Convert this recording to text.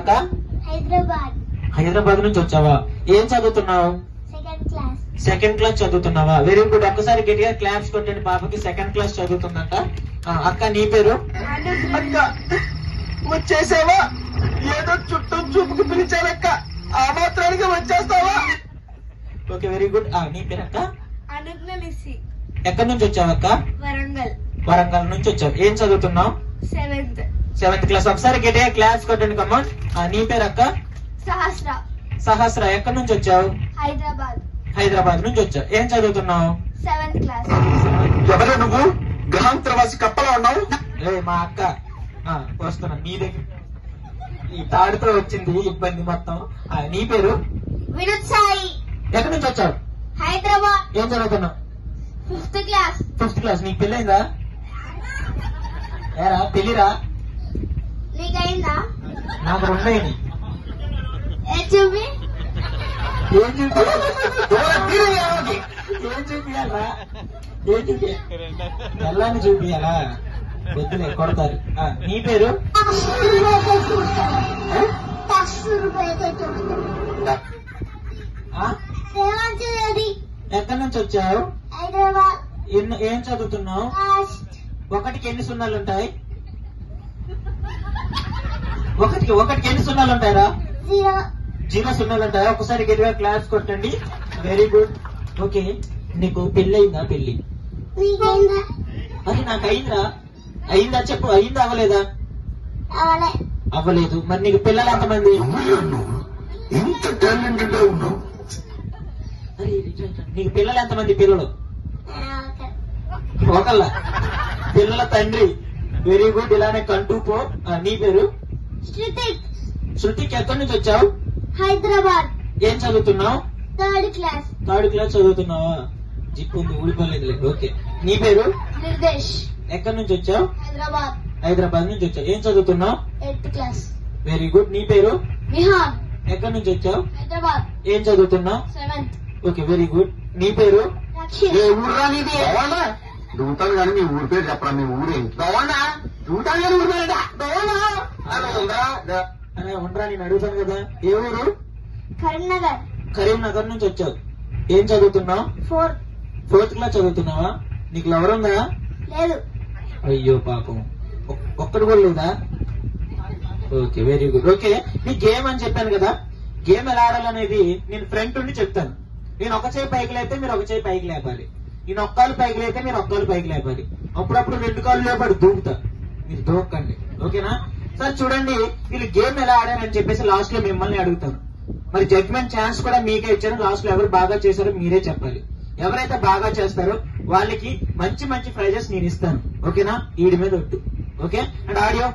అక్క? హైదరాబాద్ నుంచి వచ్చావా? ఏం చదువుతున్నావు? సెకండ్ క్లాస్ చదువుతున్నావా? Very good. ఒక్కసారి గట్టిగా క్లాప్స్ కొట్టండి పాపకి. సెకండ్ క్లాస్ చదువుతుందంట. అక్క నీ పేరు? అక్క వచ్చేసావా? ఏదో చుట్టూ చూపుకు పిలిచానక్క, ఆ మాత్రానికి వచ్చేస్తావా? Okay very good. నీ పేరు అక్క? అనుజ్ఞలిసి. ఎక్కడి నుంచి వచ్చావక్క? వరంగల్. వరంగల్ నుంచి వచ్చావు. ఏం చదువుతున్నావు? Seventh class. ఒకసారి గట్టిగా క్లాస్ కొట్టండి కమాన్. నీ పేరు అక్క? సహస్ర. సహస్ర. ఎక్కడి నుంచి వచ్చావు? హైదరాబాద్. హైదరాబాద్ నుంచి వచ్చావు. ఏం చదువుతున్నావు? 7th class. ఎవరు నువ్వు? గ్రహాంతరవాసి కప్పలా ఉన్నావు. మా అక్క వస్తున్నా నీ దగ్గర. ఈ తాడుతో వచ్చింది ఇబ్బంది మొత్తం. నీ పేరు? వినోద్ సాయి. ఎక్కడి నుంచి వచ్చావు? హైదరాబాద్. ఏం చదువుతున్నావు? 5th class. 5th class. నీకు పెళ్ళైందా? ఏరా పెళ్ళిరా? నీకైందా? నాకు రెండైంది. ఏం చూపి? ఏం చూపియాలరా? ఏం చూపియాలి? తెల్లాన్ని చూపియాలా? వద్దులే కొడతారు. నీ పేరు? ఎక్కడి నుంచి వచ్చావు? హైదరాబాద్. ఏం చదువుతున్నావు? 1కి ఎన్ని సున్నాలు ఉంటాయి? 1కి ఎన్ని సున్నాలు ఉంటాయరా? 0 సున్నాలు ఉంటాయా? ఒకసారి గట్టిగా క్లాస్ కొట్టండి. Very good. ఓకే నీకు పెళ్లి అయిందా? పెళ్లి మరి నాకు అయిందా? అయిందా చెప్పు. అయిందా అవ్వలేదా? అవ్వలేదు. మరి నీకు పిల్లలు ఎంతమంది? నీకు పిల్లలు ఎంతమంది? పిల్లలు ఒకళ్ళ. పిల్లల తండ్రి. Very good. ఇలానే కంటూ పో. నీ పేరు? శృతికి. ఎక్కడి నుంచి వచ్చావు? హైదరాబాద్. ఏం చదువుతున్నావు? 3rd class. 3rd క్లాస్ చదువుతున్నావా? జిప్పు ఉంది ఊడిపోలేదు. ఓకే నీ పేరు? నిర్దేశ్. ఎక్కడి నుంచి వచ్చావు? హైదరాబాద్. హైదరాబాద్ నుంచి వచ్చావు. ఏం చదువుతున్నావు? 8th class. Very good. నీ పేరు? విహాన్. ఎక్కడి నుంచి వచ్చావు? హైదరాబాద్. ఏం చదువుతున్నావు? 7th. Okay very good. నీ పేరు? రక్షిత్. ఏ ఊర్రా నీది? దూతాను కానీ మీ ఊరి పేరు చెప్పరా? మీ ఊరేంటి? దూతాను కానీ ఊరి పేరు అరే ఉండరా, నేను అడుగుతాను కదా. ఏ ఊరు? కరీంనగర్. కరీంనగర్ నుంచి వచ్చావు. ఏం చదువుతున్నావు? 4th క్లాస్ చదువుతున్నావా? నీకు లవర్ ఉందా? లేదు. అయ్యో పాపం. ఒక్కడు కూడా లేదా? Okay very good. ఓకే నీ గేమ్ అని చెప్పాను కదా. గేమ్ ఎలా ఆడాలనేది నేను ఫ్రంట్ ఉండి చెప్తాను. నేను ఒక చేయి పైకి లేపితే మీరు ఒక చేయి పైకి లేపాలి. నేను ఒక్కలు పైకి లేపితే మీరు ఒక్కలు పైకి లేపాలి. అప్పుడప్పుడు 2 కాళ్ళు లేపాడు దూకుతా. మీరు దూకండి. ఓకేనా? సార్ చూడండి వీళ్ళు గేమ్ ఎలా ఆడారని చెప్పేసి లాస్ట్ లో మిమ్మల్ని అడుగుతాను. మరి జడ్జ్మెంట్ ఛాన్స్ కూడా మీకే ఇచ్చారు. లాస్ట్ లో ఎవరు బాగా చేశారో మీరే చెప్పాలి. ఎవరైతే బాగా చేస్తారో వాళ్ళకి మంచి మంచి ప్రైజెస్ నేను ఇస్తాను. ఓకేనా? వీడి మీద ఒట్టు. Okay and audio